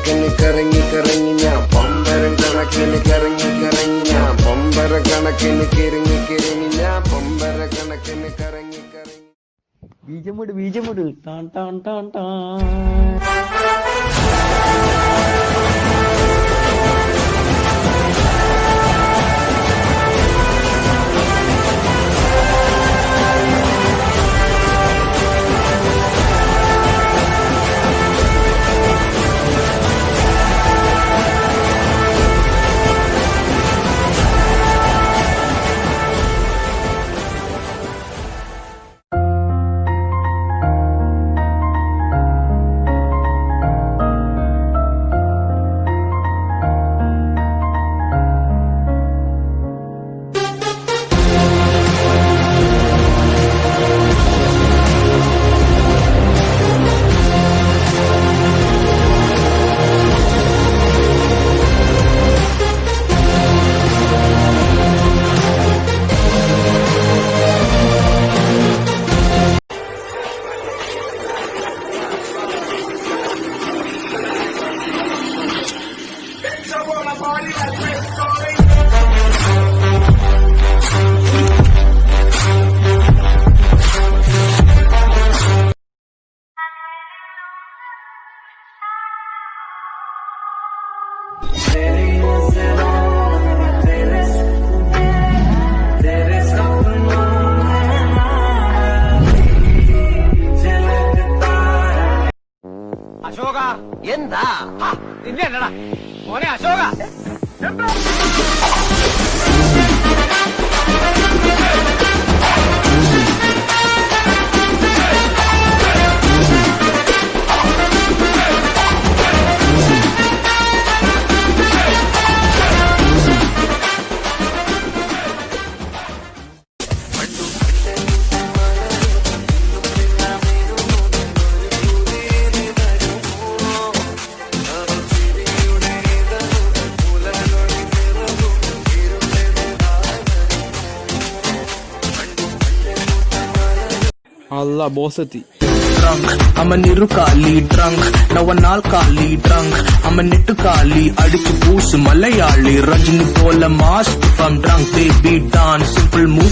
കണക്കിന് കറങ്ങി കറങ്ങി ഞാൻ പമ്പരം കണക്കിന് കറങ്ങി കറങ്ങി ഞാൻ പമ്പര കണക്കിന് കിറങ്ങി കിറങ്ങി ഞാൻ പമ്പര കണക്കിന് കറങ്ങി കറങ്ങി. ബീജമുട് ടാൻ ടാൻ ടാൻ ടാൻ. അശോക എന്താ നിന്നെല്ലടാ മോനെ Ashoka. Allah bossati. Drunk, I'm a nirukali drunk. Now an alkali drunk. I'm a nittukali. Adichu poosu malayali. Rajini pola mask. If I'm drunk, baby dance. Simple move.